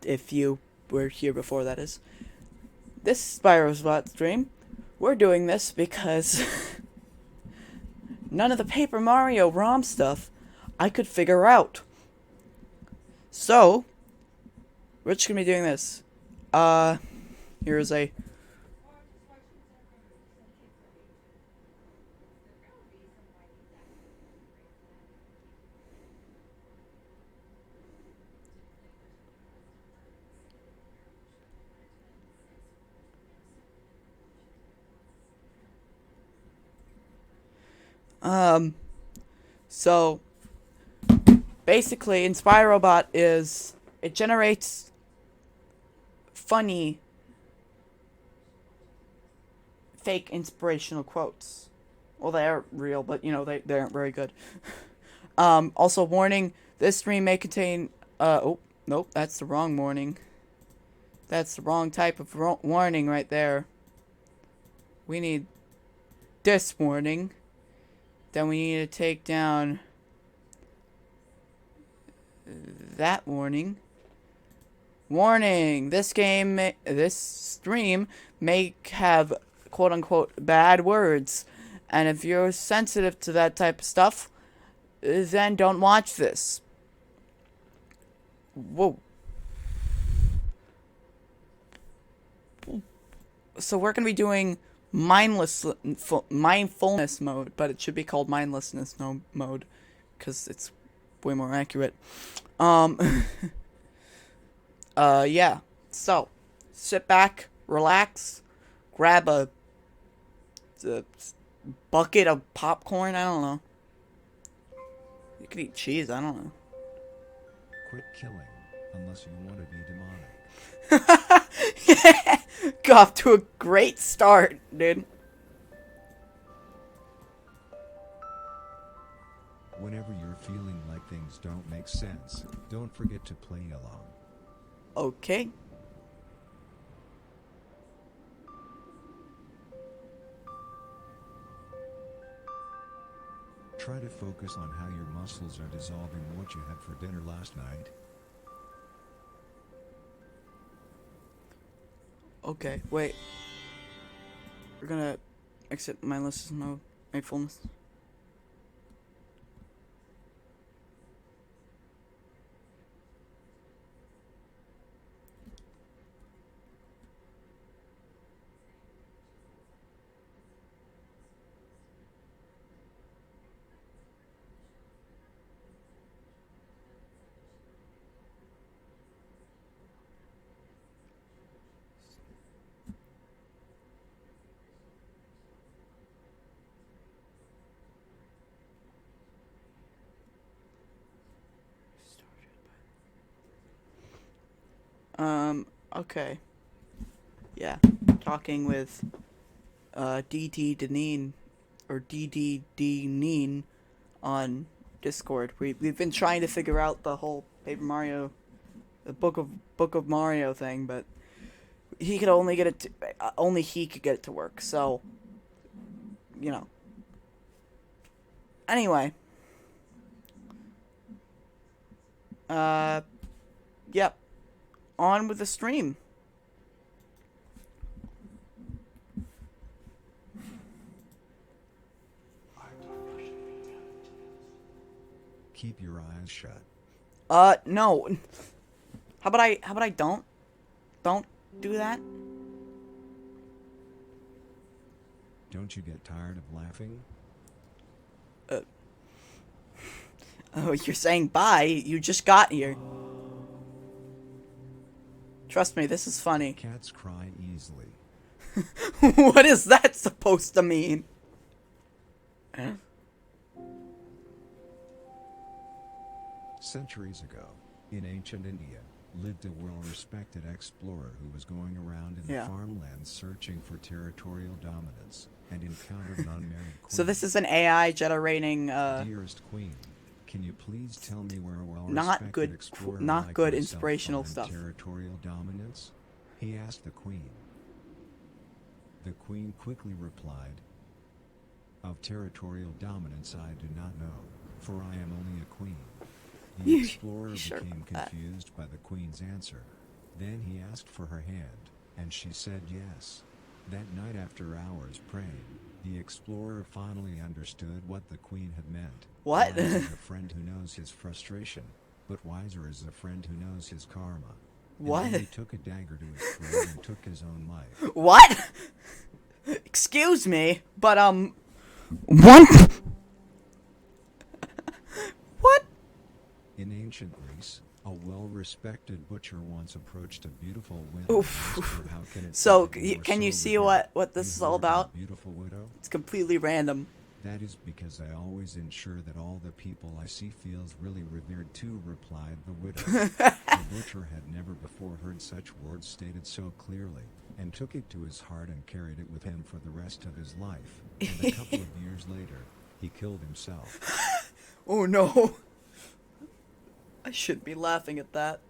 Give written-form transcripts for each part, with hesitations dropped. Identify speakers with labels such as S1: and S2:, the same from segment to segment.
S1: if you were here before, that is. This inspirobot stream, we're doing this because none of the Paper Mario ROM stuff I could figure out. So, we're just gonna be doing this. Here's a... So, basically, inspirobot is... It generates funny, fake inspirational quotes. Well, they are real, but, you know, they aren't very good. Also, warning, this stream may contain... oh, nope, that's the wrong warning. That's the wrong type of warning right there. We need this warning. Then we need to take down that warning. Warning! This stream may have quote-unquote bad words. And if you're sensitive to that type of stuff, then don't watch this. Whoa. So we're going to be doing mindfulness mode, but it should be called mindlessness mode, because it's way more accurate. Yeah. So, sit back, relax, grab a bucket of popcorn, I don't know. You could eat cheese, I don't know.
S2: Quit killing, unless you want to be demonic.
S1: Got off to a great start, dude.
S2: Whenever you're feeling like things don't make sense, don't forget to play along.
S1: Okay.
S2: Try to focus on how your muscles are dissolving what you had for dinner last night.
S1: Okay, wait. We're gonna exit mindlessness mode, mindfulness. Okay. Yeah, talking with, DD Deneen, or DD Deneen on Discord. We've been trying to figure out the whole Paper Mario, the Book of Mario thing, but he could only get it to, only he could get it to work, so, you know. Anyway. Yep. On with the stream.
S2: Keep your eyes shut.
S1: No. How about I don't do that?
S2: Don't you get tired of laughing?
S1: Oh, you're saying bye? You just got here. Trust me, this is funny.
S2: Cats cry easily.
S1: What is that supposed to mean?
S2: Centuries ago, in ancient India, lived a well-respected explorer who was going around in the farmlands searching for territorial dominance, and encountered an unmarried queen.
S1: So this is an AI generating,
S2: Dearest queen, can you please tell me where a well-respected explorer
S1: not
S2: like
S1: good
S2: myself
S1: inspirational
S2: finds
S1: stuff.
S2: territorial dominance? He asked the queen. The queen quickly replied, "Of territorial dominance I do not know, for I am only a queen." The explorer became confused by the queen's answer. Then he asked for her hand, and she said yes. That night, after hours praying, the explorer finally understood what the queen had meant.
S1: What?
S2: Wise is a friend who knows his frustration, but wiser is a friend who knows his karma. And
S1: What?
S2: then he took a dagger to his throat and took his own life.
S1: What? Excuse me, but what? What?
S2: In ancient Greece, a well-respected butcher once approached a beautiful widow and asked her, how can it
S1: So,
S2: be that you are
S1: can you
S2: so
S1: see
S2: revered?
S1: what this
S2: You
S1: is all
S2: heard of a
S1: about?
S2: Beautiful widow?
S1: It's completely random.
S2: That is because I always ensure that all the people I see feels really revered too, replied the widow. The butcher had never before heard such words stated so clearly, and took it to his heart and carried it with him for the rest of his life. And a couple of years later, he killed himself.
S1: Oh no. I shouldn't be laughing at that.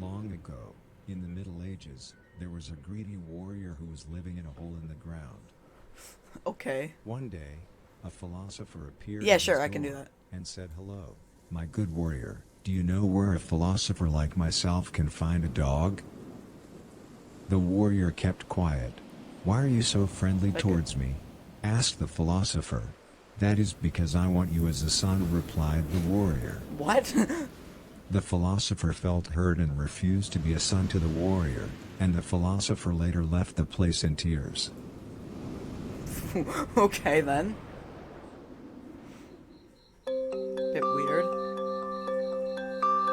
S2: Long ago, in the Middle Ages, there was a greedy warrior who was living in a hole in the ground.
S1: Okay.
S2: One day, a philosopher appeared
S1: Yeah,
S2: at
S1: sure,
S2: his
S1: I can do
S2: door
S1: that.
S2: and said, "Hello, my good warrior, do you know where a philosopher like myself can find a dog?" The warrior kept quiet. "Why are you so friendly
S1: Okay.
S2: towards me?" asked the philosopher. "That is because I want you as a son," replied the warrior.
S1: What?
S2: The philosopher felt hurt and refused to be a son to the warrior, and the philosopher later left the place in tears.
S1: Okay then. Bit weird.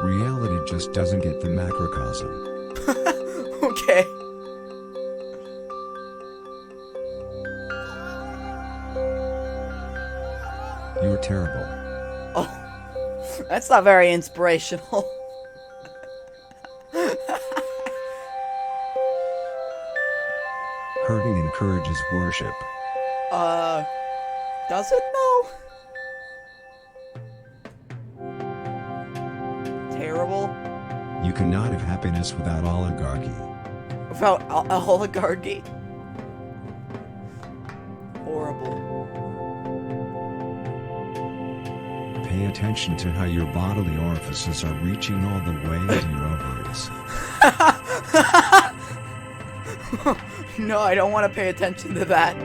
S2: Reality just doesn't get the macrocosm.
S1: Okay.
S2: You're terrible.
S1: Oh, that's not very inspirational.
S2: Hurting encourages worship.
S1: Does it though? Terrible.
S2: You cannot have happiness without oligarchy.
S1: Without a oligarchy. Horrible.
S2: Pay attention to how your bodily orifices are reaching all the way into your ovaries.
S1: No, I don't want to pay attention to that.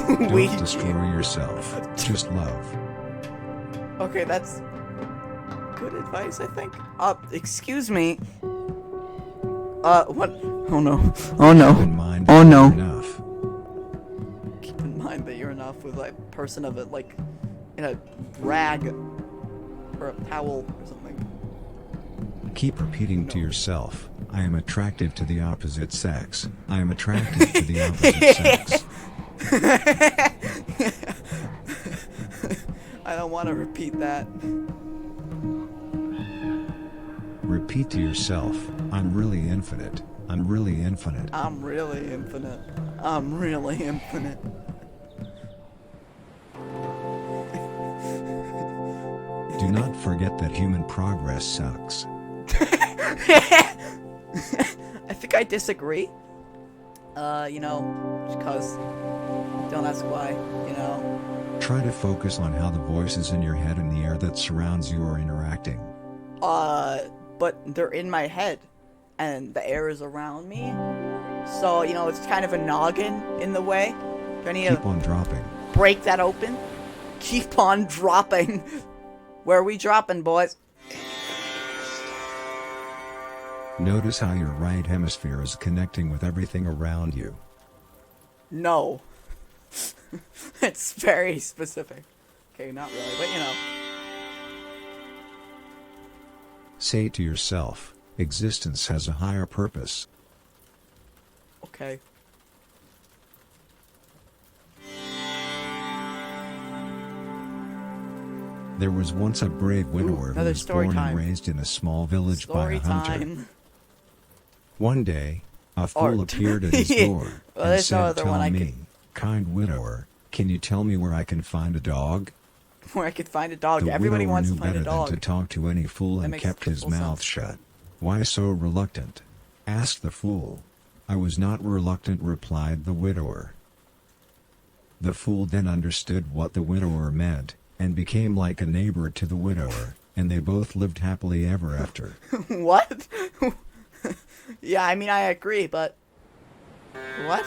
S2: Don't destroy yourself. Just love.
S1: Okay, that's good advice, I think. Excuse me. What? Oh no. Oh
S2: Keep
S1: no.
S2: in mind
S1: Oh
S2: that
S1: no.
S2: you're enough.
S1: Keep in mind that you're enough with a person of it, like, in a rag or a towel or something.
S2: Keep repeating to yourself, "I am attractive to the opposite sex. I am attractive to the opposite sex."
S1: I don't want to repeat that.
S2: Repeat to yourself, "I'm really infinite. I'm really infinite."
S1: I'm really infinite. I'm really infinite.
S2: Do not forget that human progress sucks.
S1: I think I disagree. Just cause. Don't ask why,
S2: Try to focus on how the voices in your head and the air that surrounds you are interacting.
S1: But they're in my head, and the air is around me. So, it's kind of a noggin in the way. Do I need
S2: Keep
S1: to
S2: on dropping.
S1: break that open? Keep on dropping. Where are we dropping, boys?
S2: Notice how your right hemisphere is connecting with everything around you.
S1: No. It's very specific. Okay, not really, but
S2: Say to yourself, existence has a higher purpose.
S1: Okay.
S2: There was once a brave widower who
S1: another
S2: was
S1: story
S2: born
S1: time.
S2: and raised in a small village by
S1: Story
S2: a hunter.
S1: time.
S2: One day, a fool
S1: Art.
S2: appeared at his door
S1: Well,
S2: and
S1: there's no
S2: said,
S1: other one
S2: "Tell
S1: I
S2: me,
S1: could-
S2: kind widower, can you tell me where I can find a dog?"
S1: Where I could find a dog.
S2: The
S1: Everybody
S2: widower
S1: wants
S2: knew
S1: to find
S2: better
S1: a dog.
S2: than to talk to any fool
S1: That
S2: and
S1: makes
S2: kept his
S1: total
S2: mouth
S1: sense.
S2: shut. "Why so reluctant?" asked the fool. "I was not reluctant," replied the widower. The fool then understood what the widower meant. and became like a neighbor to the widower, and they both lived happily ever after.
S1: What? Yeah, I mean, I agree, but... What?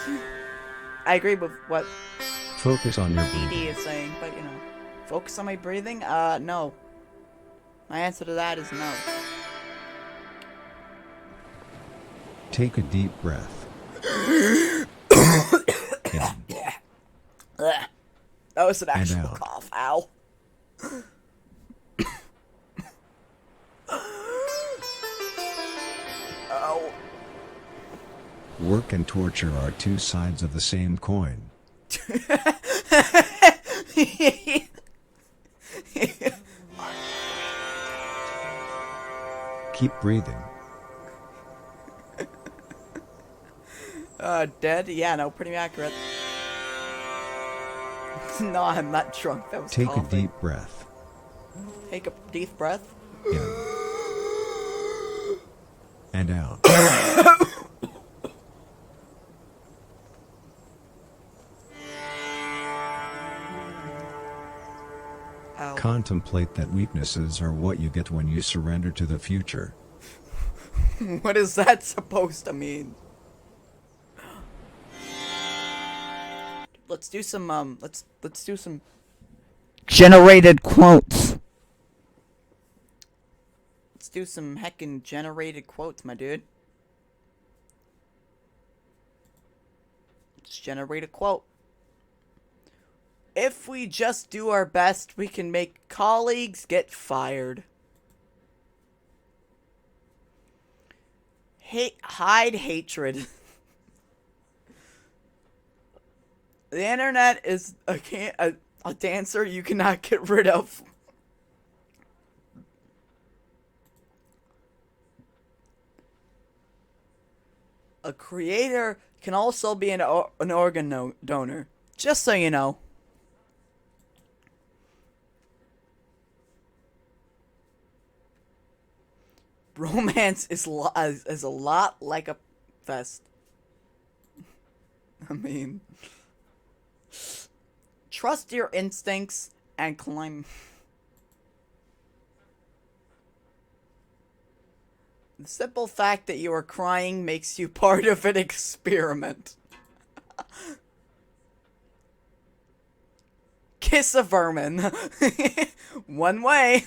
S1: I agree with what
S2: Focus on your
S1: DD
S2: breathing.
S1: is saying, but, you know. Focus on my breathing? No. My answer to that is no.
S2: Take a deep breath. In
S1: Ugh. That was an
S2: and
S1: actual
S2: out.
S1: cough. Ow. Ow.
S2: Work and torture are two sides of the same coin. Keep breathing.
S1: Dead? Yeah, no, pretty accurate. No, I'm not drunk. That was
S2: Take
S1: coughing.
S2: a deep breath.
S1: Take a deep breath.
S2: In and out.
S1: Ow.
S2: Contemplate that weaknesses are what you get when you surrender to the future.
S1: What is that supposed to mean? Let's do some let's do some generated quotes. Let's do some heckin' generated quotes, my dude. Let's generate a quote. If we just do our best, we can make colleagues get fired. Hide hatred. The internet is a dancer you cannot get rid of. A creator can also be an organ donor. Just so you know. Romance is a lot like a fest. I mean, trust your instincts and climb. The simple fact that you are crying makes you part of an experiment. Kiss a vermin. One way.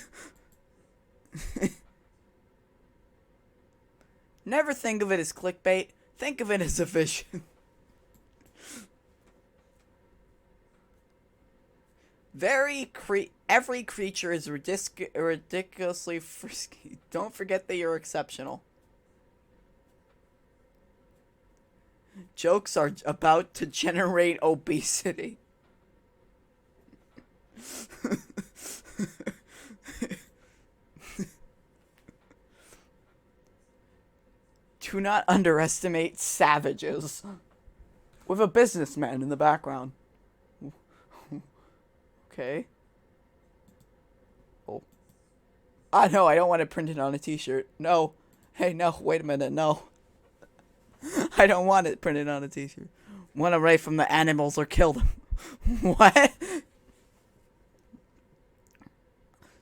S1: Never think of it as clickbait. Think of it as a vision. Every creature is ridiculously frisky. Don't forget that you're exceptional. Jokes are about to generate obesity. Do not underestimate savages. With a businessman in the background. Okay. Oh. No, I don't want it printed on a t-shirt. No. Hey, no, wait a minute, no. I don't want it printed on a t-shirt. Want to write from the animals or kill them. What?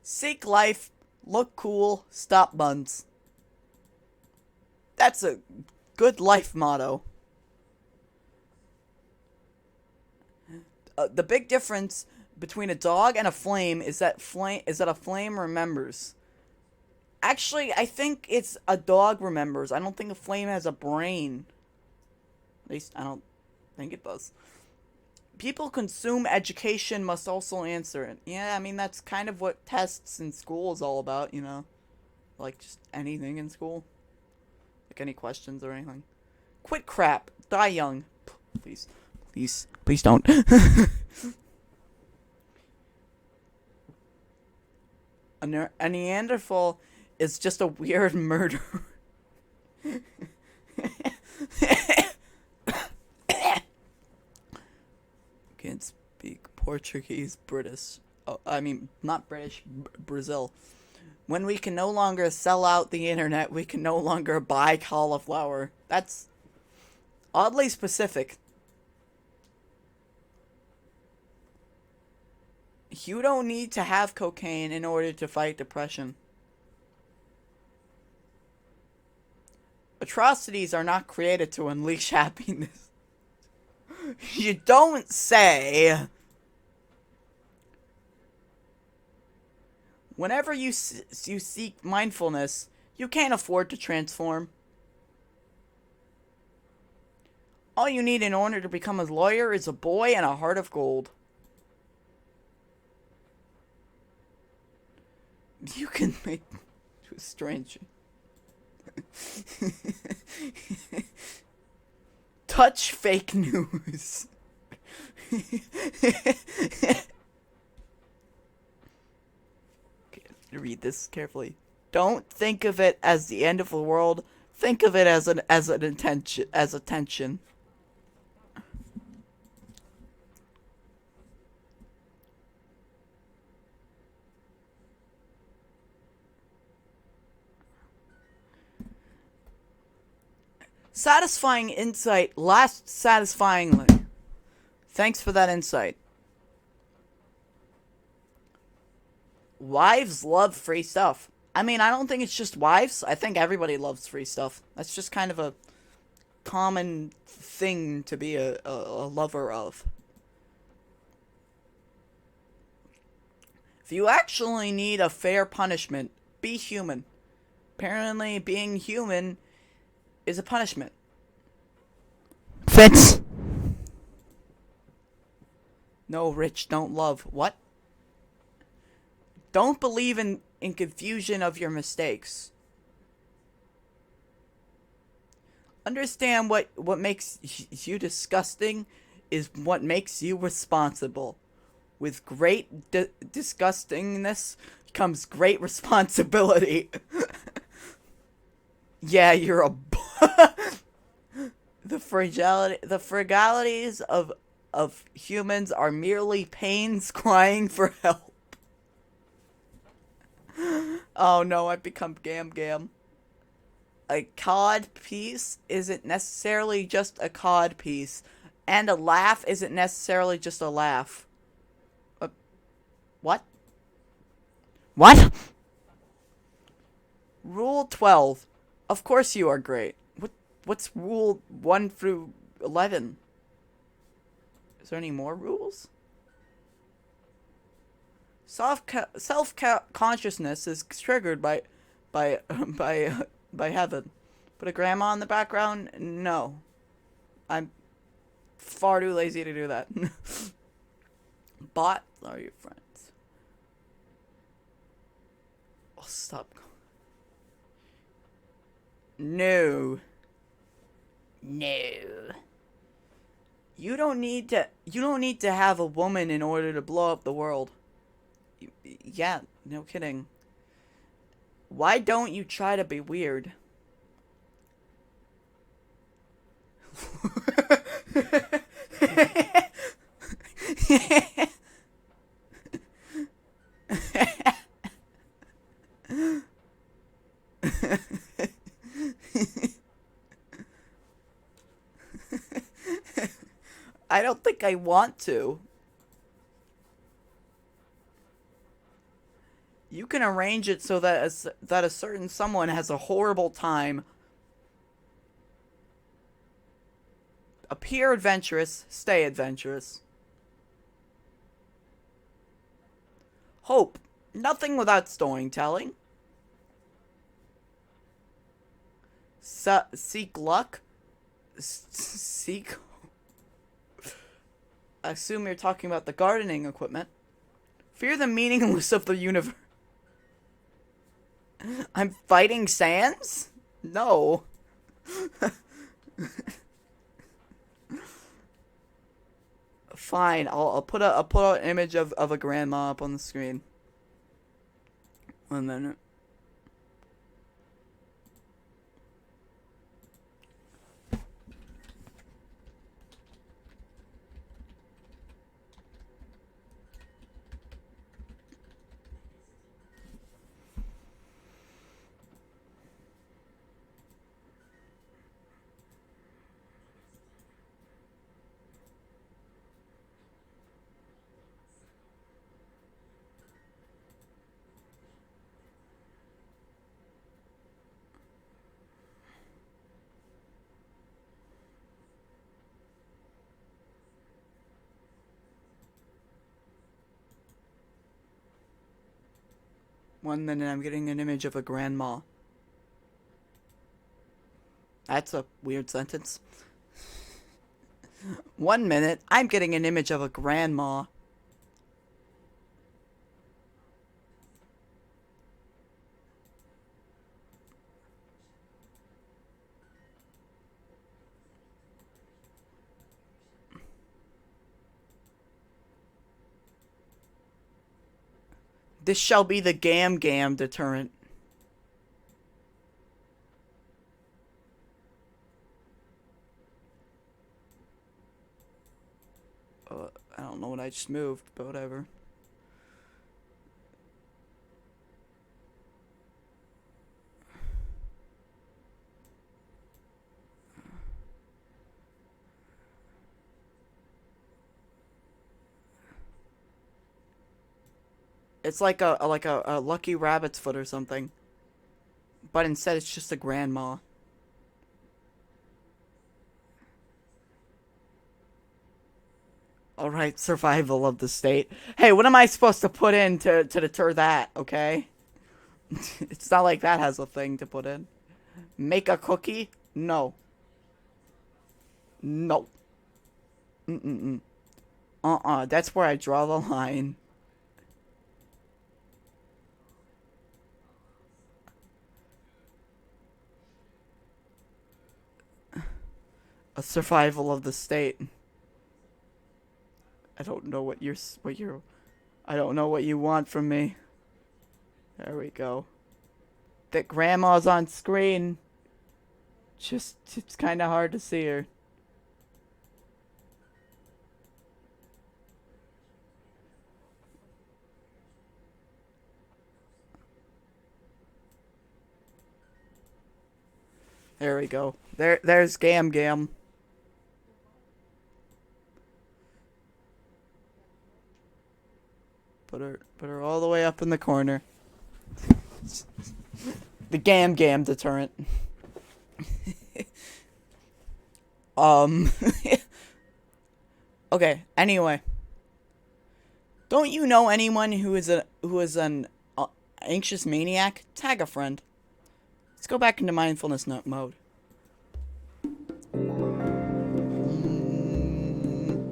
S1: Seek life, look cool, stop buns. That's a good life motto. The big difference between a dog and a flame is that a flame remembers. Actually, I think it's a dog remembers. I don't think a flame has a brain. At least I don't think it does. People consume education must also answer it. Yeah, I mean that's kind of what tests in school is all about, you know. Like just anything in school. Like any questions or anything. Quit crap. Die young. Please. Please. Please don't. A Neanderthal is just a weird murderer. Can't speak Portuguese, British. Oh, I mean, not British, Brazil. When we can no longer sell out the internet, we can no longer buy cauliflower. That's oddly specific. You don't need to have cocaine in order to fight depression. Atrocities are not created to unleash happiness. You don't say. Whenever you seek mindfulness, you can't afford to transform. All you need in order to become a lawyer is a boy and a heart of gold. You can make too strange. Touch fake news. Read this carefully. Don't think of it as the end of the world. Think of it as an intention, as a tension. Satisfying insight lasts satisfyingly. Thanks for that insight. Wives love free stuff. I mean, I don't think it's just wives. I think everybody loves free stuff. That's just kind of a common thing to be a lover of. If you actually need a fair punishment, be human. Apparently, being human is a punishment. Fits. No, Rich, don't love. What? Don't believe in confusion of your mistakes. Understand what makes you disgusting is what makes you responsible. With great disgustingness comes great responsibility. Yeah, you're a the fragilities of humans are merely pains crying for help. Oh no, I've become Gam. A cod piece isn't necessarily just a cod piece, and a laugh isn't necessarily just a laugh. What? What? Rule 12. Of course you are great. What's rule 1 through 11? Is there any more rules? Self-consciousness is triggered by heaven. Put a grandma in the background? No. I'm far too lazy to do that. Bots are your friends. Oh, stop. No. You don't need to have a woman in order to blow up the world. Yeah, no kidding. Why don't you try to be weird? I don't think I want to. You can arrange it so that a certain someone has a horrible time. Appear adventurous, stay adventurous. Hope. Nothing without storytelling. Seek luck. Seek. I assume you're talking about the gardening equipment. Fear the meaningless of the universe. I'm fighting sands? No. Fine, I'll put an image of a grandma up on the screen. 1 minute. 1 minute, I'm getting an image of a grandma. That's a weird sentence. 1 minute, I'm getting an image of a grandma. This shall be the Gam Gam deterrent. I don't know what I just moved, but whatever. It's like a lucky rabbit's foot or something. But instead it's just a grandma. Alright, survival of the state. Hey, what am I supposed to put in to deter that, okay? It's not like that has a thing to put in. Make a cookie? No. No. Mm-mm-mm. That's where I draw the line. A survival of the state. I don't know what I don't know what you want from me. There we go. That grandma's on screen. Just, it's kind of hard to see her. There we go. There's Gam Gam. Put her all the way up in the corner. The Gam Gam deterrent. Okay, anyway. Don't you know anyone who is an anxious maniac? Tag a friend. Let's go back into mindfulness mode.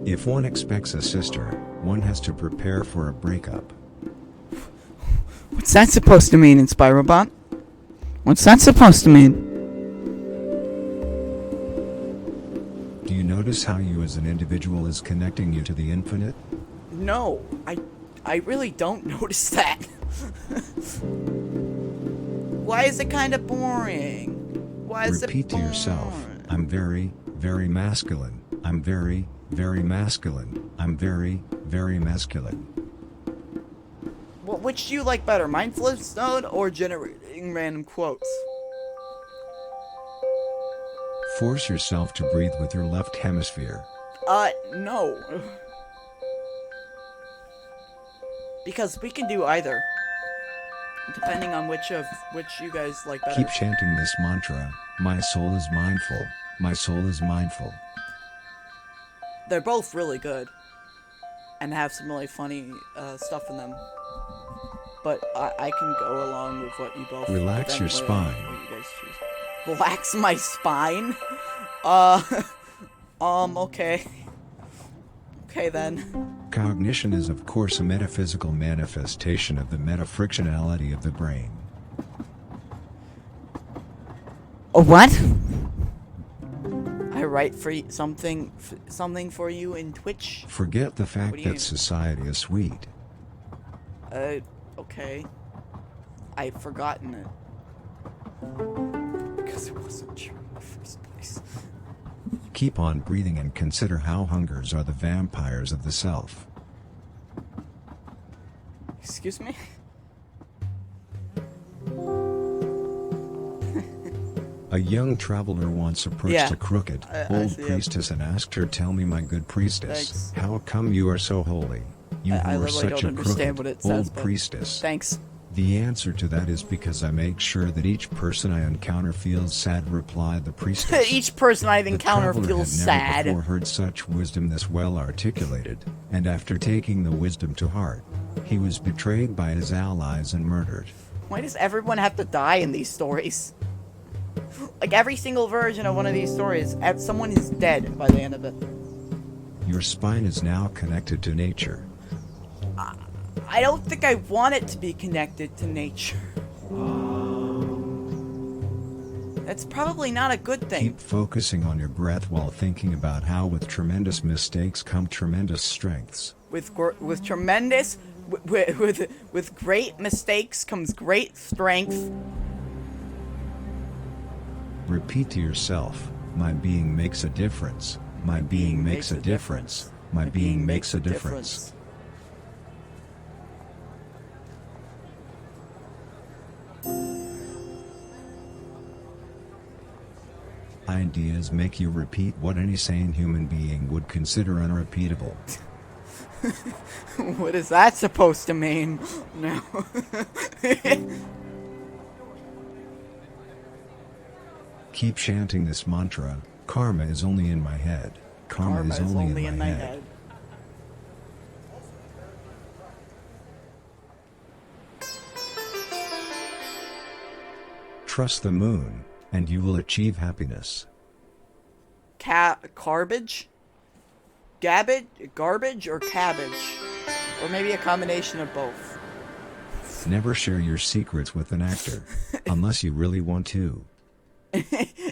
S2: If one expects a sister, one has to prepare for a breakup.
S1: What's that supposed to mean, inspirobot? What's that supposed to mean?
S2: Do you notice how you as an individual is connecting you to the infinite?
S1: No, I really don't notice that. Why is it kind of boring? Why is
S2: Repeat
S1: it
S2: to yourself, I'm very, very masculine. I'm very, very masculine. I'm very, very masculine.
S1: Well, which do you like better, mindfulness mode or generating random quotes?
S2: Force yourself to breathe with your left hemisphere.
S1: No. Because we can do either. Depending on which you guys like better.
S2: Keep chanting this mantra. My soul is mindful. My soul is mindful.
S1: They're both really good. And have some really funny stuff in them. But I can go along with what you both...
S2: Relax your spine.
S1: What you guys choose. Relax my spine? Okay. Okay then.
S2: Cognition is of course a metaphysical manifestation of the metafrictionality of the brain.
S1: What? I write for something for you in Twitch?
S2: Forget the fact that society is sweet.
S1: Okay. I've forgotten it. Because it wasn't true in the first place.
S2: Keep on breathing and consider how hungers are the vampires of the self.
S1: Excuse me?
S2: A young traveler once approached a crooked, old priestess and asked her, "Tell me, my good priestess,
S1: Thanks.
S2: how come you are so holy? You who are such a
S1: don't understand what
S2: crooked,
S1: it says,
S2: old priestess."
S1: Thanks.
S2: The answer to that is because I make sure that each person I encounter feels sad, replied the priestess.
S1: Each person I've
S2: The
S1: encountered
S2: traveler
S1: feels
S2: had never
S1: sad.
S2: before heard such wisdom this well articulated, and after taking the wisdom to heart, he was betrayed by his allies and murdered.
S1: Why does everyone have to die in these stories? Like every single version of one of these stories, someone is dead by the end of it.
S2: Your spine is now connected to nature.
S1: I don't think I want it to be connected to nature. That's probably not a good thing.
S2: Keep focusing on your breath while thinking about how with tremendous mistakes come tremendous strengths.
S1: With great mistakes comes great strength.
S2: Repeat to yourself, my being makes a difference. My being makes a difference. My being makes a difference. Ideas make you repeat what any sane human being would consider unrepeatable.
S1: What is that supposed to mean? No.
S2: Keep chanting this mantra, karma is only in my head. Karma is only in my head. Trust the moon, and you will achieve happiness.
S1: Garbage? Garbage or cabbage? Or maybe a combination of both.
S2: Never share your secrets with an actor, unless you really want to.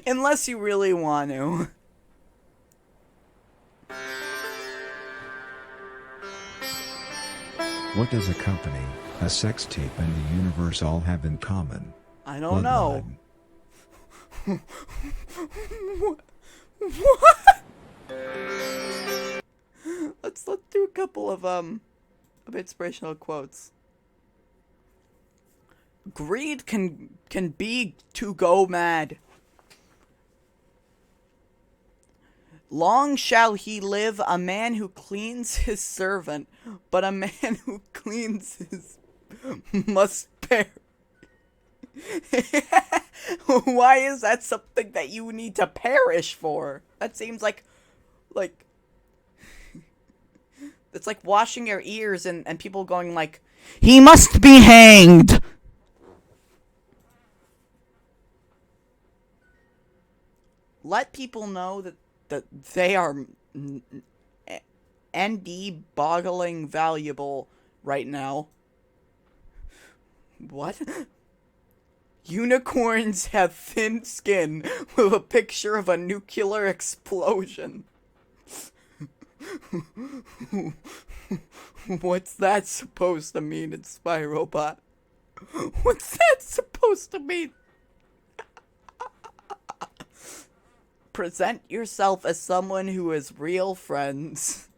S1: Unless you really want to.
S2: What does a company, a sex tape, and the universe all have in common?
S1: I don't know. What? Let's do a couple of inspirational quotes. Greed can be to go mad. Long shall he live, a man who cleans his servant, but a man who cleans his must bear. Why is that something that you need to perish for? That seems like it's like washing your ears and people going like, he must be hanged. Let people know that they are ND-boggling valuable right now. What? Unicorns have thin skin with a picture of a nuclear explosion. What's that supposed to mean, inspirobot? What's that supposed to mean? Present yourself as someone who has real friends.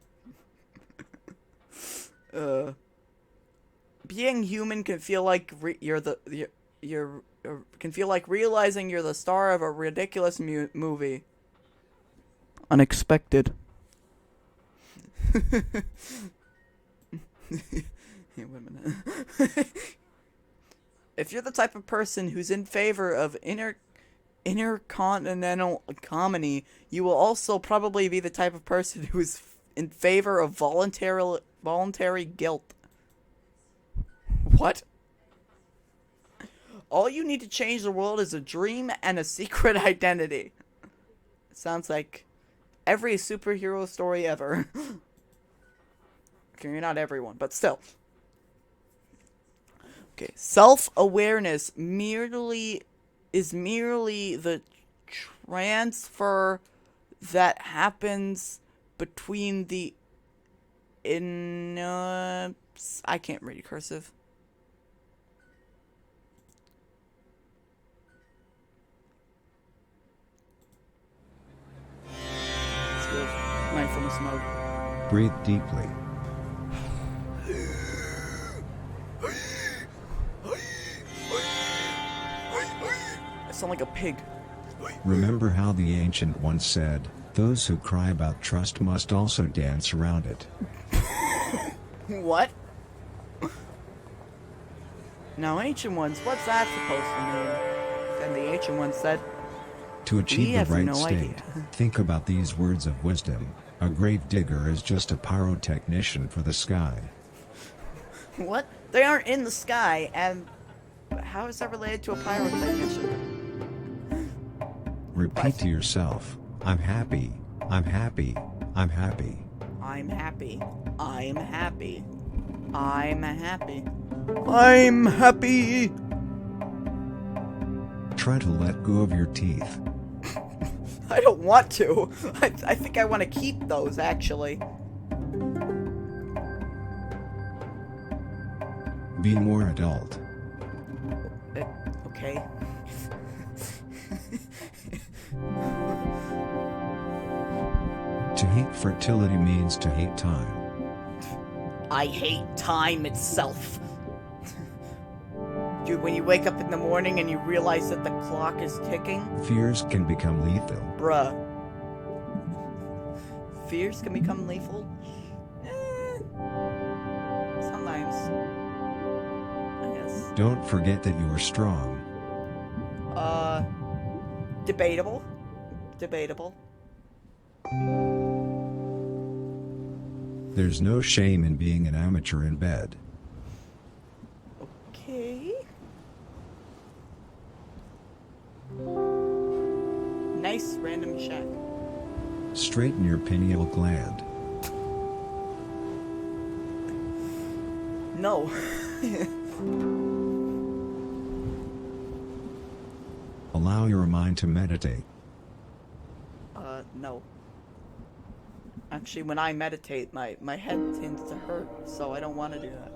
S1: Being human can feel like can feel like realizing you're the star of a ridiculous movie. Unexpected. Hey, wait a minute. If you're the type of person who's in favor of intercontinental comedy, you will also probably be the type of person who's in favor of voluntary guilt. What? All you need to change the world is a dream and a secret identity. It sounds like every superhero story ever. Okay, not everyone, but still. Okay, self-awareness is merely the transfer that happens between the I can't read cursive. Let's go mindfulness mode.
S2: Breathe deeply.
S1: I sound like a pig.
S2: Remember how the ancient once said, those who cry about trust must also dance around it.
S1: What? Now, ancient ones, what's that supposed to mean? And the ancient one said,
S2: To
S1: we
S2: achieve the
S1: have
S2: right
S1: no
S2: state,
S1: idea.
S2: think about these words of wisdom. A grave digger is just a pyrotechnician for the sky.
S1: What? They aren't in the sky, and how is that related to a pyrotechnician?
S2: Repeat to yourself, I'm happy, I'm happy, I'm happy.
S1: I'm happy. I'm happy. I'm happy. I'm happy.
S2: Try to let go of your teeth.
S1: I don't want to. I think I want to keep those, actually.
S2: Be more adult.
S1: Okay.
S2: To hate fertility means to hate time.
S1: I hate time itself. Dude, when you wake up in the morning and you realize that the clock is ticking,
S2: Fears can become lethal.
S1: bruh. Fears can become lethal? Sometimes. I guess.
S2: Don't forget that you are strong.
S1: Debatable. Debatable.
S2: There's no shame in being an amateur in bed.
S1: Okay. Nice random shack.
S2: Straighten your pineal gland.
S1: No.
S2: Allow your mind to meditate.
S1: No. Actually, when I meditate, my head tends to hurt, so I don't want to do that.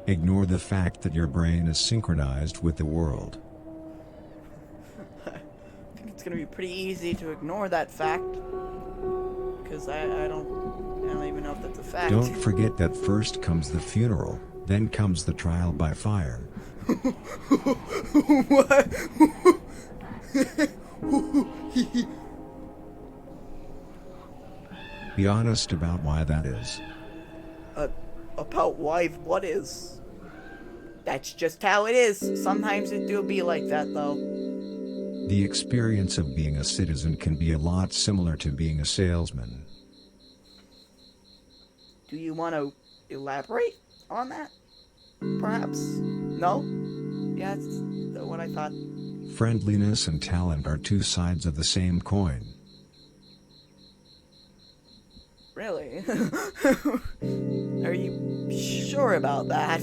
S2: Ignore the fact that your brain is synchronized with the world.
S1: I think it's gonna be pretty easy to ignore that fact, because I don't even know if that's a fact.
S2: Don't forget that first comes the funeral, then comes the trial by fire.
S1: What?
S2: Be honest about why that is.
S1: About why? What is? That's just how it is. Sometimes it do be like that, though.
S2: The experience of being a citizen can be a lot similar to being a salesman.
S1: Do you want to elaborate on that? Perhaps? No? Yeah, that's what I thought.
S2: Friendliness and talent are two sides of the same coin.
S1: Really? Are you sure about that?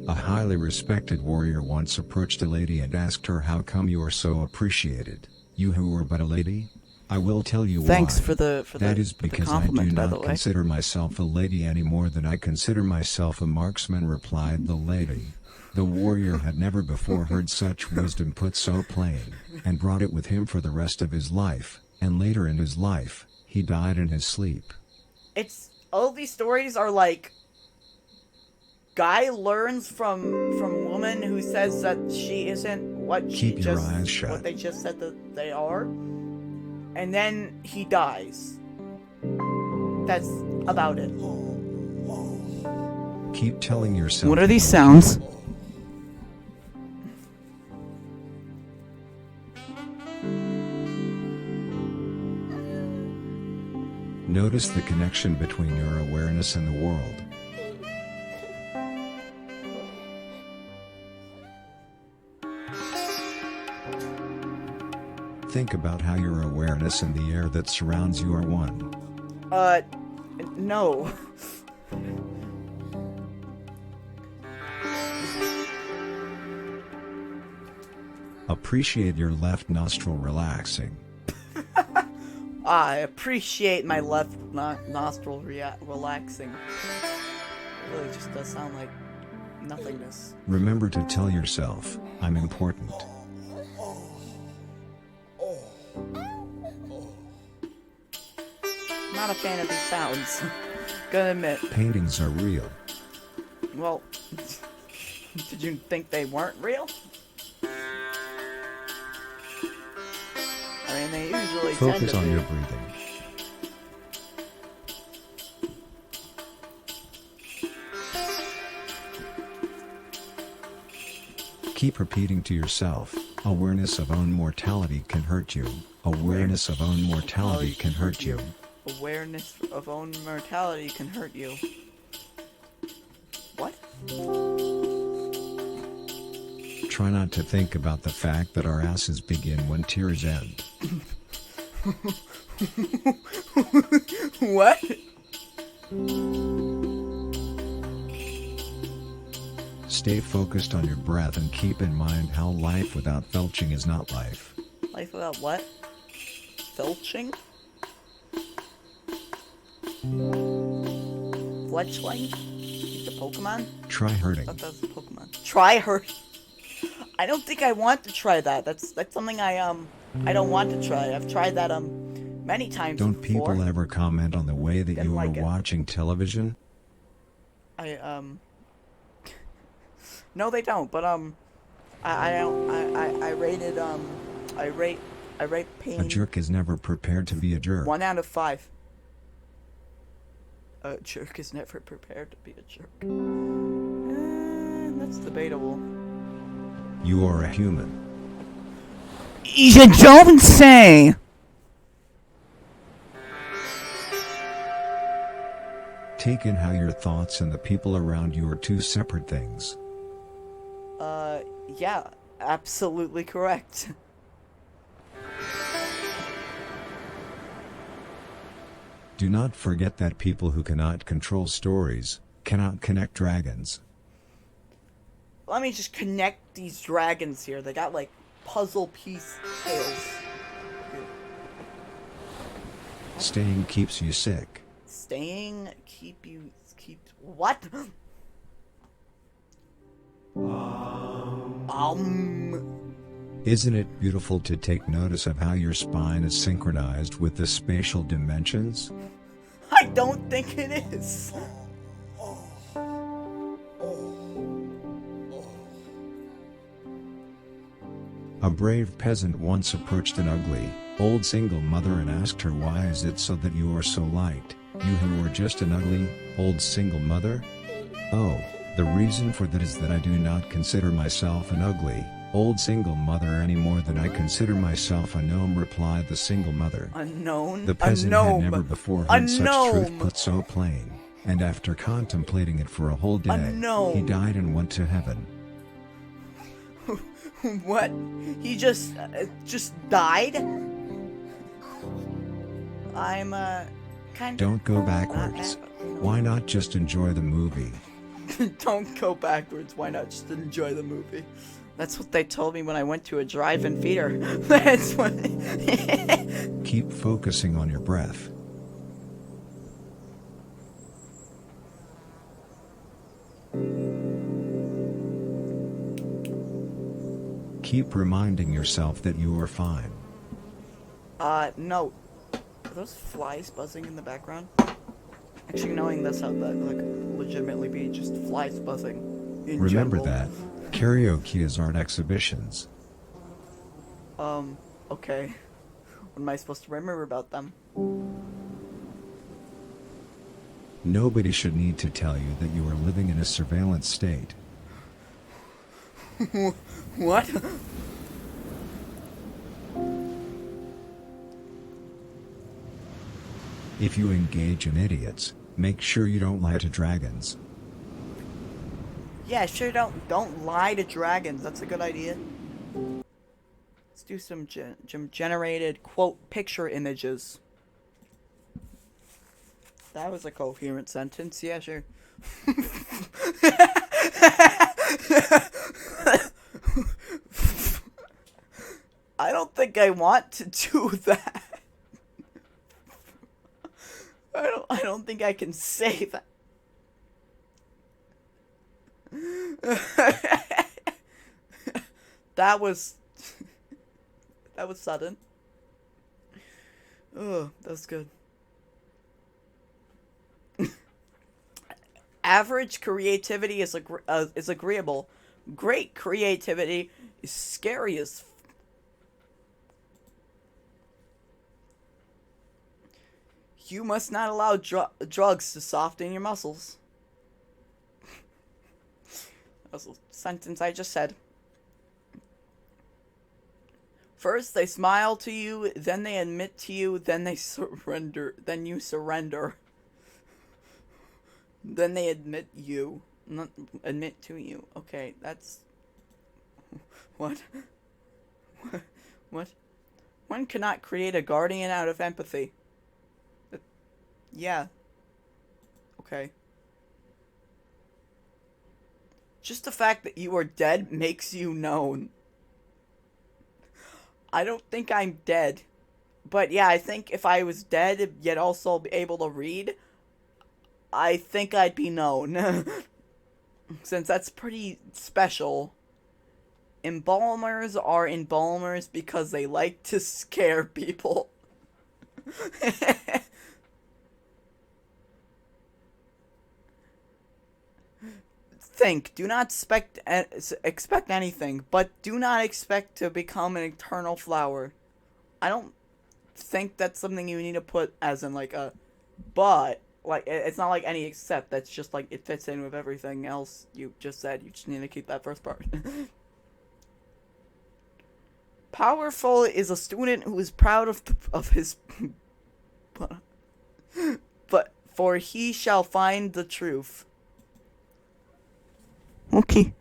S2: A highly respected warrior once approached a lady and asked her, "How come you are so appreciated, you who are but a lady?" I will tell you why.
S1: Thanks for the
S2: That is because I do
S1: compliment, by the
S2: not
S1: way.
S2: consider myself a lady any more than I consider myself a marksman, replied the lady. The warrior had never before heard such wisdom put so plain, and brought it with him for the rest of his life, and later in his life, he died in his sleep.
S1: It's all these stories are like guy learns from woman who says that she isn't what
S2: Keep your eyes shut.
S1: what they just said that they are, and then he dies. That's about it.
S2: Keep telling yourself.
S1: What are these
S2: you don't
S1: sounds?
S2: Notice the connection between your awareness and the world. Think about how your awareness and the air that surrounds you are one.
S1: No.
S2: Appreciate your left nostril relaxing.
S1: I appreciate my left nostril relaxing. It really just does sound like nothingness.
S2: Remember to tell yourself, I'm important.
S1: Not a fan of these sounds. Gonna admit.
S2: Paintings are real.
S1: Well, did you think they weren't real? I mean, they usually tend
S2: Focus
S1: to
S2: on
S1: be.
S2: your breathing. Keep repeating to yourself, awareness of own mortality can hurt you. Awareness of own mortality can hurt you.
S1: Awareness of own mortality can hurt you. What?
S2: Try not to think about the fact that our asses begin when tears end.
S1: What?
S2: Stay focused on your breath and keep in mind how life without felching is not life.
S1: Life without what? Felching? Fletchling? The Pokemon?
S2: Try
S1: I
S2: hurting.
S1: thought that was a Pokemon. Try hurt. I don't think I want to try that. That's something I don't want to try. I've tried that many times
S2: Don't
S1: before.
S2: people ever comment on the way that
S1: Didn't
S2: you are
S1: like it.
S2: watching television?
S1: No, they don't. But I rate pain.
S2: A jerk is never prepared to be a jerk.
S1: 1 out of 5. A jerk is never prepared to be a jerk. That's debatable.
S2: You are a human.
S1: You don't say.
S2: Take in how your thoughts and the people around you are two separate things.
S1: Yeah, absolutely correct.
S2: Do not forget that people who cannot control stories cannot connect dragons.
S1: Let me just connect these dragons here. They got like puzzle piece tails.
S2: Staying keeps you sick.
S1: Staying keep what?
S2: Isn't it beautiful to take notice of how your spine is synchronized with the spatial dimensions?
S1: I don't think it is.
S2: A brave peasant once approached an ugly, old single mother and asked her, "Why is it so that you are so liked, you who are just an ugly, old single mother?" "Oh, the reason for that is that I do not consider myself an ugly, old single mother any more than I consider myself a gnome," replied the single mother.
S1: Unknown.
S2: The peasant had never before heard such truth put so plain, and after contemplating it for a whole day, he died and went to heaven.
S1: What? He just died? I'm kind of.
S2: Don't go backwards. Why not just enjoy the movie?
S1: Don't go backwards. Why not just enjoy the movie? That's what they told me when I went to a drive-in theater. That's what.
S2: Keep focusing on your breath. Keep reminding yourself that you are fine.
S1: No. Are those flies buzzing in the background? Actually, knowing this, how that like legitimately be just flies buzzing.
S2: Remember
S1: general.
S2: that karaoke is art exhibitions.
S1: Okay. What am I supposed to remember about them?
S2: Nobody should need to tell you that you are living in a surveillance state.
S1: What?
S2: If you engage in idiots, make sure you don't lie to dragons.
S1: Yeah, sure. Don't lie to dragons. That's a good idea. Let's do some generated quote picture images. That was a coherent sentence. Yeah, sure. I don't think I want to do that. I don't think I can say that. That was sudden. Oh, that's good. Average creativity is agreeable. Great creativity is scary as. You must not allow drugs to soften your muscles. That was a sentence I just said. First they smile to you, then they admit to you, then they surrender, then you surrender. Then they admit you. Not admit to you. Okay, that's... What? What? One cannot create a guardian out of empathy. Yeah. Okay. Just the fact that you are dead makes you known. I don't think I'm dead. But yeah, I think if I was dead, yet also be able to read, I think I'd be known. Since that's pretty special. Embalmers are embalmers because they like to scare people. Think, do not expect anything, but do not expect to become an eternal flower. I don't think that's something you need to put as in like a, but like it's not like any except. That's just like it fits in with everything else you just said. You just need to keep that first part. Powerful is a student who is proud of his, but for he shall find the truth. Okay.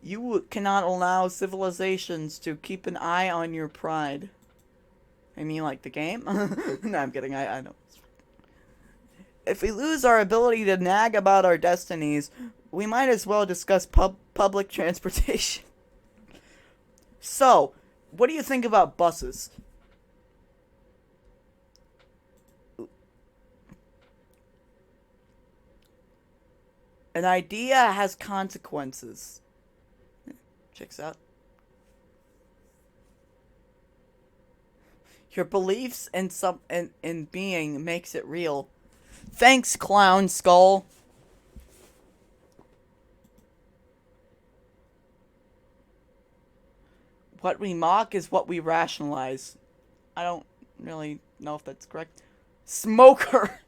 S1: You cannot allow civilizations to keep an eye on your pride. I mean, like the game? No, I'm kidding. I know. If we lose our ability to nag about our destinies, we might as well discuss public transportation. So, what do you think about buses? An idea has consequences. Checks out. Your beliefs in being makes it real. Thanks, Clown Skull. What we mock is what we rationalize. I don't really know if that's correct. Smoker.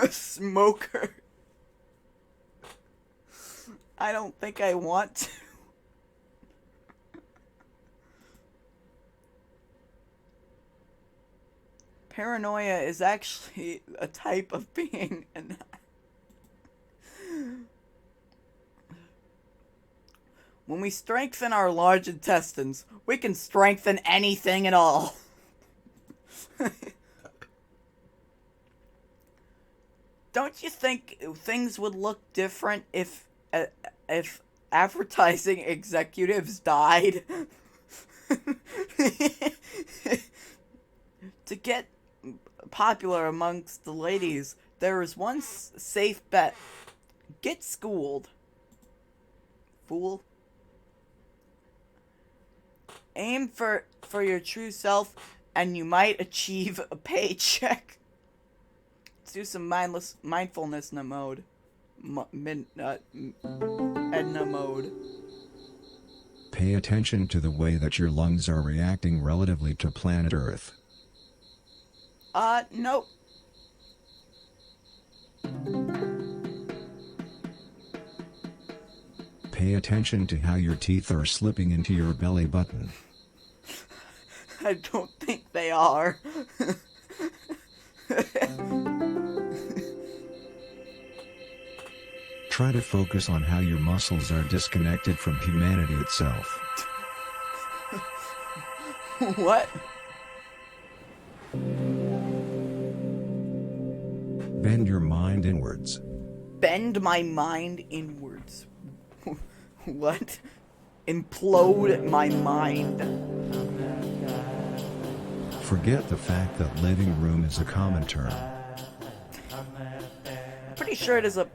S1: Smoker. I don't think I want to. Paranoia is actually a type of being, and when we strengthen our large intestines, we can strengthen anything at all. Don't you think things would look different if advertising executives died? To get popular amongst the ladies, there is one safe bet. Get schooled. Fool. Aim for your true self, and you might achieve a paycheck. Let's do some mindfulness mode. Edna mode.
S2: Pay attention to the way that your lungs are reacting relatively to planet Earth.
S1: Nope.
S2: Pay attention to how your teeth are slipping into your belly button.
S1: I don't think they are.
S2: Try to focus on how your muscles are disconnected from humanity itself.
S1: What?
S2: Bend your mind inwards.
S1: Bend my mind inwards. What? Implode my mind.
S2: Forget the fact that living room is a common term.
S1: Pretty sure it is a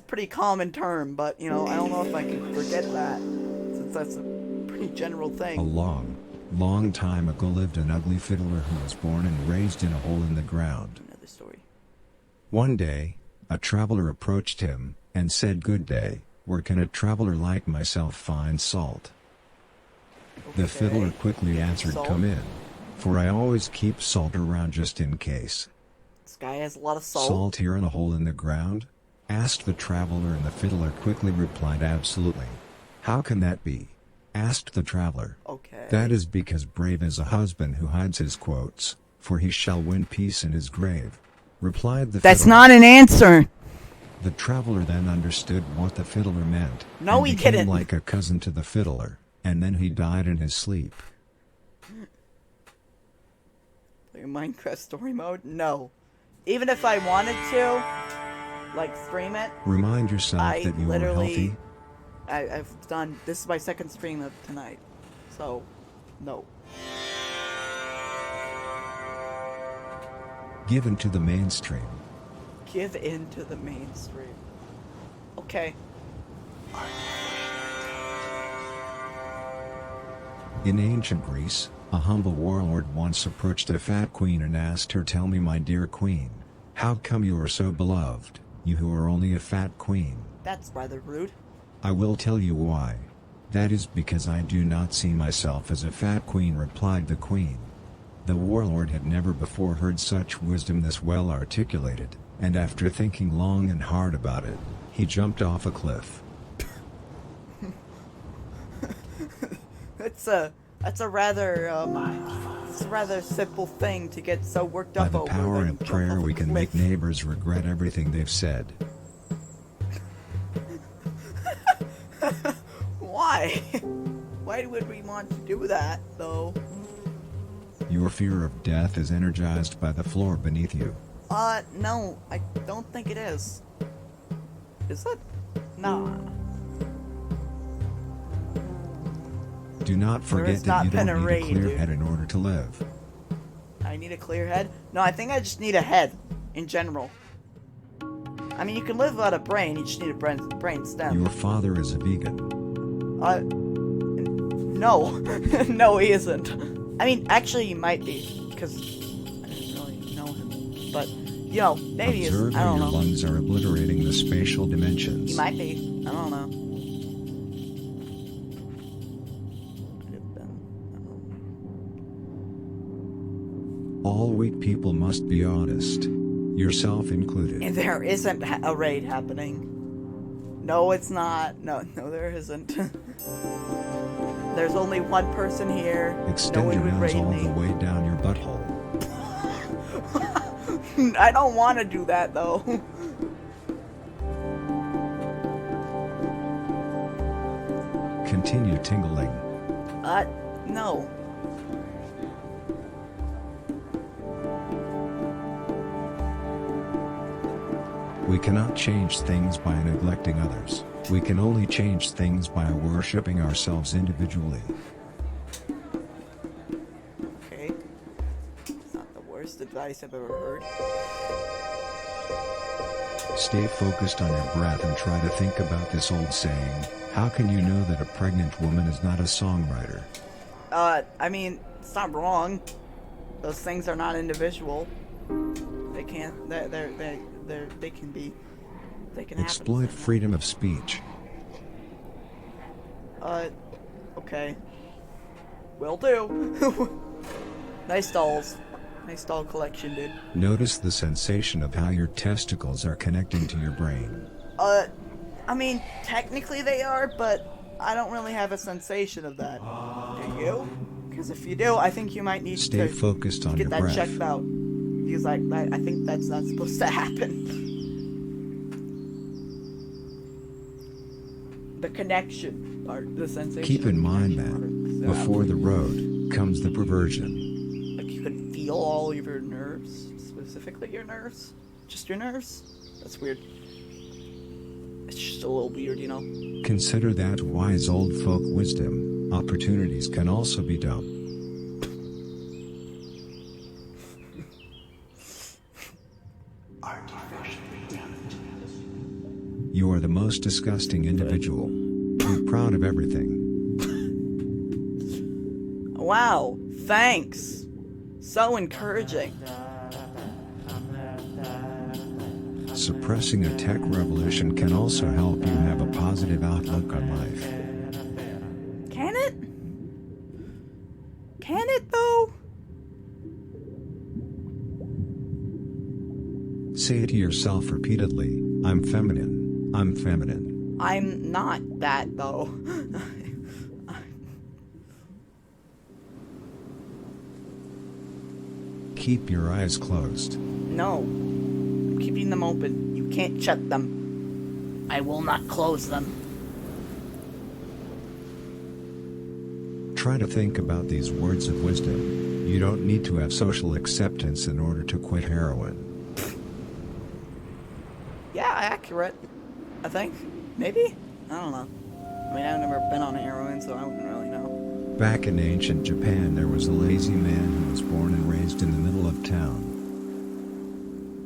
S1: pretty common term, but you know, I don't know if I can forget that, since that's a pretty general thing.
S2: A long time ago lived an ugly fiddler who was born and raised in a hole in the ground.
S1: Another story.
S2: One day, a traveler approached him, and said, "Good day, where can a traveler like myself find salt?"
S1: Okay.
S2: The fiddler quickly answered,
S1: Salt?
S2: "Come in, for I always keep salt around just in case."
S1: This guy has a lot of salt.
S2: Salt here in a hole in the ground? Asked the traveler, and the fiddler quickly replied, absolutely. How can that be? Asked the traveler.
S1: Okay.
S2: That is because brave is a husband who hides his quotes, for he shall win peace in his grave. Replied the
S1: That's
S2: fiddler.
S1: not an answer.
S2: The traveler then understood what the fiddler meant.
S1: No,
S2: and
S1: he
S2: became
S1: didn't.
S2: like a cousin to the fiddler, and then he died in his sleep.
S1: Like Minecraft story mode? No. Even if I wanted to, like, stream it,
S2: Remind yourself
S1: I
S2: that you are
S1: literally-
S2: healthy.
S1: I've done, this is my second stream of tonight. So, no.
S2: Given to the mainstream.
S1: Give in to the mainstream. Okay.
S2: In ancient Greece, a humble warlord once approached a fat queen and asked her, "Tell me, my dear queen, how come you are so beloved, you who are only a fat queen?"
S1: That's rather rude.
S2: "I will tell you why. That is because I do not see myself as a fat queen," replied the queen. The warlord had never before heard such wisdom this well articulated, and after thinking long and hard about it, he jumped off a cliff.
S1: That's a rather simple thing to get so worked
S2: By
S1: up
S2: the
S1: over.
S2: power
S1: than
S2: of
S1: jump
S2: prayer,
S1: off a
S2: we can
S1: cliff.
S2: make neighbors regret everything they've said.
S1: Why? Why would we want to do that, though?
S2: Your fear of death is energized by the floor beneath you.
S1: No, I don't think it is. Is it? Nah.
S2: Do not forget
S1: has
S2: that
S1: not
S2: you
S1: been
S2: don't
S1: a
S2: need a
S1: raid,
S2: clear
S1: dude.
S2: head in order to live.
S1: I need a clear head? No, I think I just need a head, in general. I mean, you can live without a brain, you just need a brain stem.
S2: Your father is a vegan.
S1: No. No, he isn't. I mean, actually, he might be, because I didn't really know him. But, you know, maybe he is.
S2: Observe
S1: I
S2: how
S1: don't
S2: your
S1: know.
S2: lungs are obliterating the spatial dimensions.
S1: He might be. I don't know.
S2: All weak people must be honest. Yourself included.
S1: And there isn't a raid happening. No, it's not. No, there isn't. There's only one person here.
S2: Extend
S1: no
S2: your
S1: one would
S2: nose
S1: raid
S2: all
S1: me.
S2: the way down your butthole.
S1: I don't want to do that, though.
S2: Continue tingling.
S1: No.
S2: We cannot change things by neglecting others. We can only change things by worshipping ourselves individually.
S1: Okay. It's not the worst advice I've ever heard.
S2: Stay focused on your breath and try to think about this old saying, how can you know that a pregnant woman is not a songwriter?
S1: I mean, it's not wrong. Those things are not individual. They can't, they can be, they can happen.
S2: Exploit freedom of speech.
S1: Okay. Will do. Nice dolls. Nice doll collection, dude.
S2: Notice the sensation of how your testicles are connecting to your brain.
S1: I mean, technically they are, but I don't really have a sensation of that. Do you? Because if you do, I think you might need
S2: Stay
S1: to
S2: focused on
S1: get
S2: your
S1: that
S2: breath.
S1: checked out. Because I think that's not supposed to happen. The connection part, the sensation.
S2: Keep in mind that,
S1: connection part.
S2: before the road, comes the perversion.
S1: Like you can feel all of your nerves, specifically your nerves? Just your nerves? That's weird. It's just a little weird, you know?
S2: Consider that wise old folk wisdom. Opportunities can also be dumb. You are the most disgusting individual. Be proud of everything.
S1: Wow, thanks. So encouraging.
S2: Suppressing a tech revolution can also help you have a positive outlook on life.
S1: Can it? Can it though?
S2: Say it to yourself repeatedly. I'm feminine. I'm feminine.
S1: I'm not that, though.
S2: Keep your eyes closed.
S1: No. I'm keeping them open. You can't shut them. I will not close them.
S2: Try to think about these words of wisdom. You don't need to have social acceptance in order to quit heroin.
S1: Yeah, accurate. I think. Maybe? I don't know. I mean, I've never been on heroin, so I wouldn't really know.
S2: Back in ancient Japan, there was a lazy man who was born and raised in the middle of town.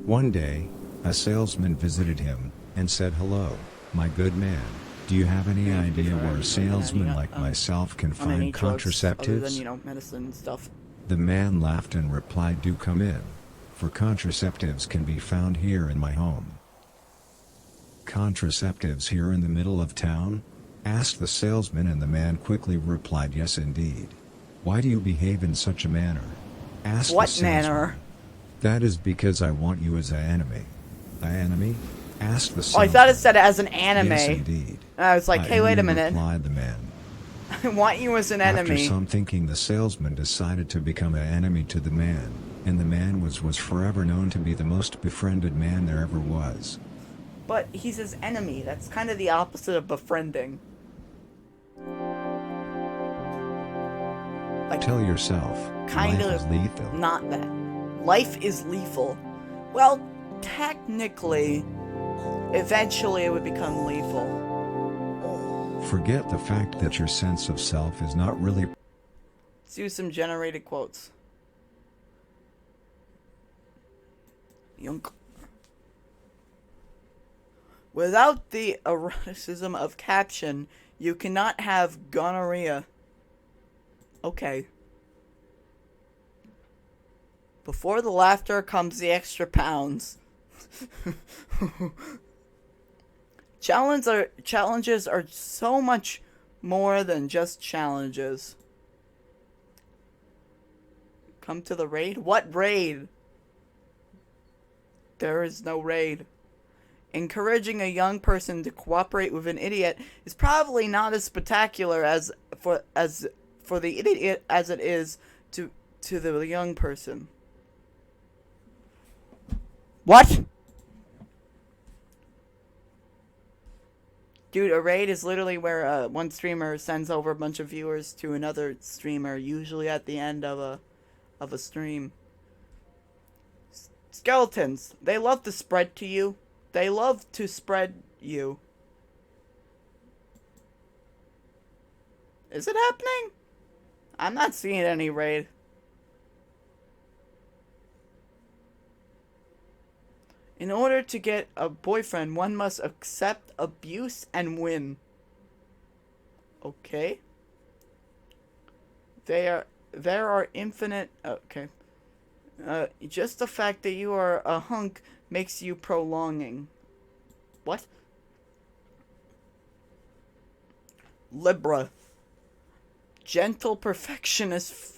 S2: One day, a salesman visited him and said, "Hello, my good man. Do you have any idea where a salesman like myself can find contraceptives?"
S1: Other than, you know, medicine and stuff.
S2: The man laughed and replied, "Do come in, for contraceptives can be found here in my home." "Contraceptives here in the middle of town?" asked the salesman, and the man quickly replied, "Yes indeed." "Why do you behave in such a manner?" asked
S1: What
S2: the salesman.
S1: manner?
S2: "That is because I want you as an enemy." "An enemy?" asked the
S1: Oh,
S2: salesman.
S1: I thought it said as an anime.
S2: "Yes indeed."
S1: And I was like, hey, wait a minute.
S2: replied the man.
S1: I want you as an enemy.
S2: After some thinking, the salesman decided to become an enemy to the man, and the man was forever known to be the most befriended man there ever was.
S1: But he's his enemy. That's kind of the opposite of befriending. Like,
S2: Tell yourself,
S1: kind
S2: life
S1: of
S2: is lethal.
S1: not that. Life is lethal. Well, technically, eventually it would become lethal.
S2: Forget the fact that your sense of self is not really.
S1: Let's use some generated quotes. Yunk. Without the eroticism of caption, you cannot have gonorrhea. Okay. Before the laughter comes the extra pounds. Challenges are so much more than just challenges. Come to the raid? What raid? There is no raid. Encouraging a young person to cooperate with an idiot is probably not as spectacular as for the idiot as it is to the young person. What? Dude, a raid is literally where one streamer sends over a bunch of viewers to another streamer, usually at the end of a stream. Skeletons, they love to spread to you. They love to spread you. Is it happening? I'm not seeing any raid. In order to get a boyfriend, one must accept abuse and win. Okay. There are infinite... Okay. Just the fact that you are a hunk makes you prolonging. What? Libra. Gentle perfectionist.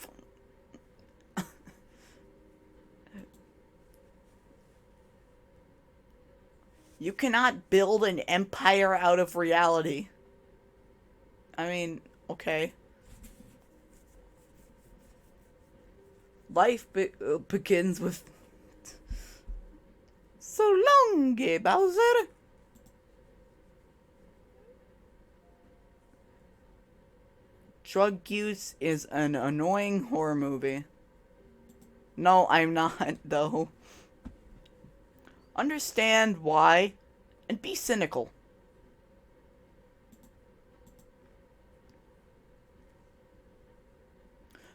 S1: You cannot build an empire out of reality. I mean, okay. Life begins with... So long, Bowser. Drug use is an annoying horror movie. No, I'm not, though. Understand why, and be cynical.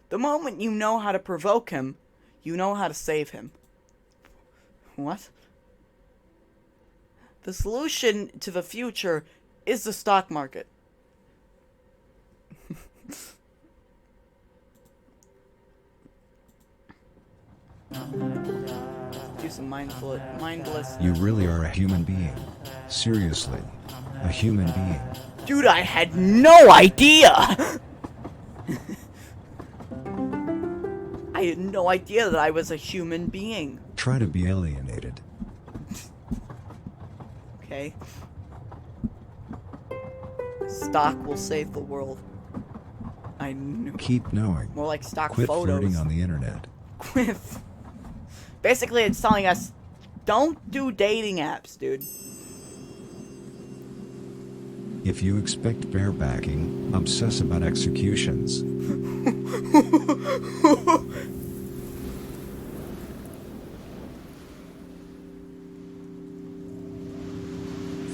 S1: The moment you know how to provoke him, you know how to save him. What? The solution to the future is the stock market. Do some mindless.
S2: You really are a human being. Seriously. A human being.
S1: Dude, I had no idea! I had no idea that I was a human being.
S2: Try to be alienated.
S1: Okay. Stock will save the world. I knew.
S2: Keep knowing.
S1: More like stock
S2: Quit
S1: photos.
S2: flirting on the internet.
S1: Basically, it's telling us, don't do dating apps, dude.
S2: If you expect barebacking, obsess about executions.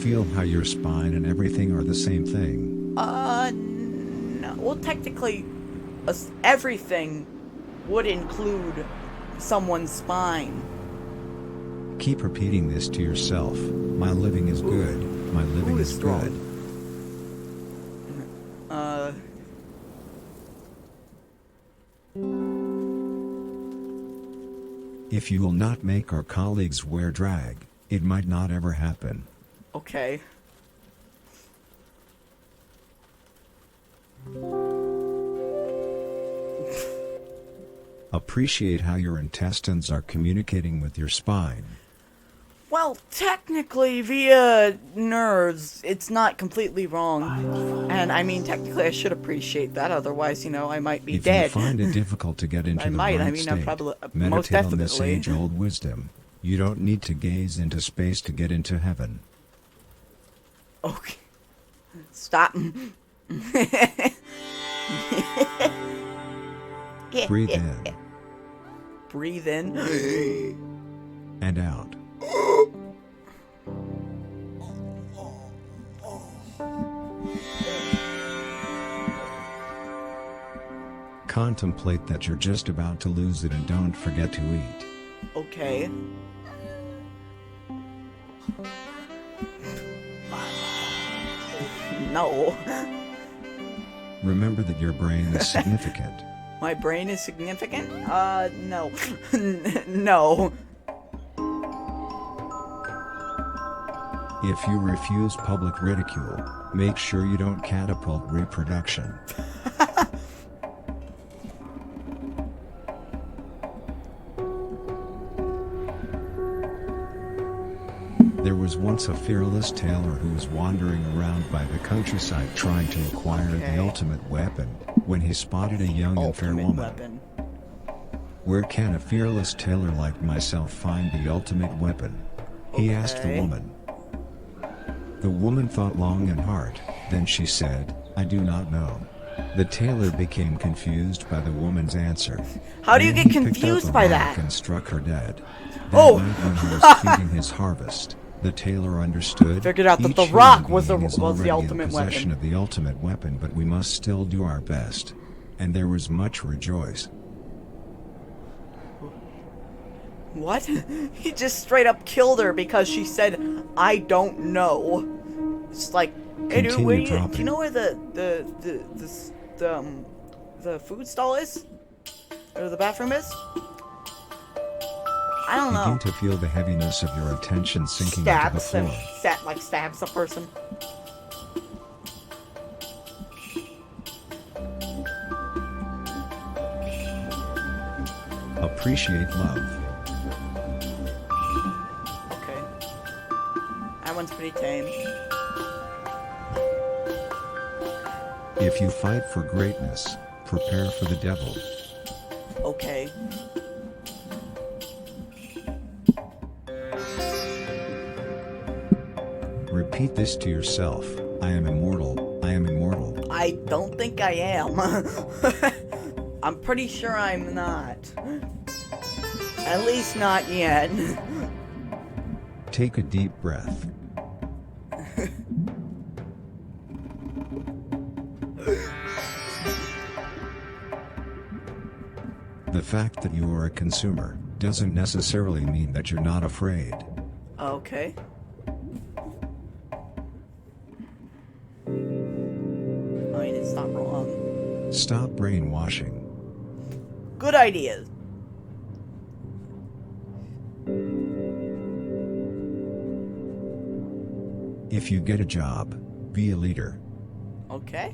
S2: Feel how your spine and everything are the same thing.
S1: No. Well, technically, everything would include someone's spine.
S2: Keep repeating this to yourself. My living is good. My living is
S1: strong.
S2: good. If you will not make our colleagues wear drag, it might not ever happen.
S1: Okay.
S2: Appreciate how your intestines are communicating with your spine.
S1: Well, technically, via nerves, it's not completely wrong. And I mean, technically, I should appreciate that. Otherwise, you know, I might be
S2: If
S1: dead.
S2: you find it difficult to get into
S1: I
S2: the
S1: might.
S2: right
S1: I mean,
S2: state,
S1: I'm probably
S2: meditate
S1: most
S2: on this
S1: definitely.
S2: age-old wisdom. You don't need to gaze into space to get into heaven.
S1: Okay. Stop.
S2: Breathe in
S1: Breathe in.
S2: and out. Contemplate that you're just about to lose it and don't forget to eat.
S1: Okay. No.
S2: Remember that your brain is significant.
S1: My brain is significant? No. No.
S2: If you refuse public ridicule, make sure you don't catapult reproduction. There was once a fearless tailor who was wandering around by the countryside trying to acquire the ultimate weapon, when he spotted a young and fair
S1: Ultimate
S2: woman.
S1: weapon.
S2: Where can a fearless tailor like myself find the ultimate weapon? He asked the
S1: Okay.
S2: woman. The woman thought long and hard, then she said, I do not know. The tailor became confused by the woman's answer.
S1: How do you
S2: Then
S1: get
S2: he picked up
S1: confused
S2: a
S1: by
S2: rock
S1: that?
S2: and struck her dead. That
S1: Oh!
S2: night when he was feeding his harvest, the tailor understood.
S1: Figured out that
S2: each
S1: the
S2: human
S1: rock was
S2: being
S1: the-
S2: is
S1: was the
S2: already
S1: ultimate
S2: in possession
S1: weapon.
S2: of the ultimate weapon, but we must still do our best. And there was much rejoice.
S1: What? He just straight up killed her because she said, I don't know. It's like, hey dude,
S2: Continue
S1: where do you
S2: dropping.
S1: know where the food stall is? Or the bathroom is? I don't know.
S2: Begin to feel the heaviness of your attention sinking into the
S1: Stabs him.
S2: floor.
S1: Stabs a person.
S2: Appreciate love.
S1: Okay. That one's pretty tame.
S2: If you fight for greatness, prepare for the devil.
S1: Okay.
S2: Repeat this to yourself. I am immortal. I am immortal.
S1: I don't think I am. I'm pretty sure I'm not. At least not yet.
S2: Take a deep breath. The fact that you are a consumer doesn't necessarily mean that you're not afraid.
S1: Okay. I mean, it's not wrong.
S2: Stop brainwashing.
S1: Good idea.
S2: If you get a job, be a leader.
S1: Okay.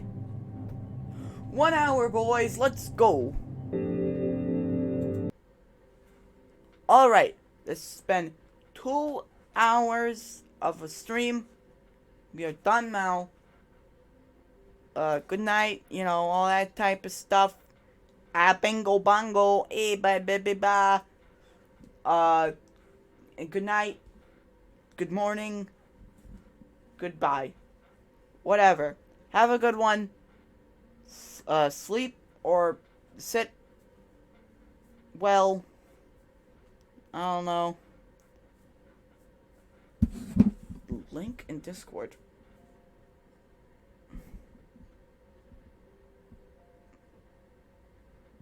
S1: 1 hour, boys. Let's go. Alright. This has been 2 hours of a stream. We are done now. Good night, you know, all that type of stuff. Ah, bingo bongo, ba ba ba ba. And good night, good morning, goodbye. Whatever. Have a good one. Sleep or sit well. I don't know. Link in Discord.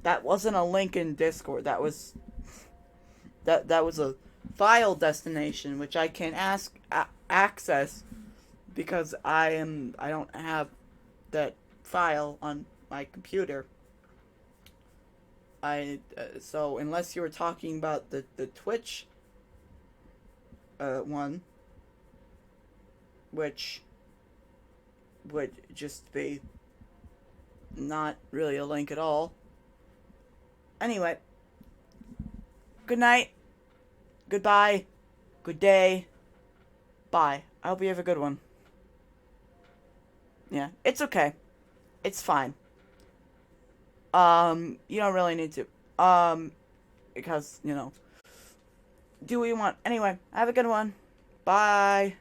S1: That wasn't a link in Discord. That was a file destination which I can access because I don't have that file on my computer. So unless you were talking about the Twitch one, which would just be not really a link at all. Anyway, good night, goodbye, good day, bye. I hope you have a good one. Yeah, it's okay. It's fine. You don't really need to. Because, you know, do what you want. Anyway, have a good one. Bye.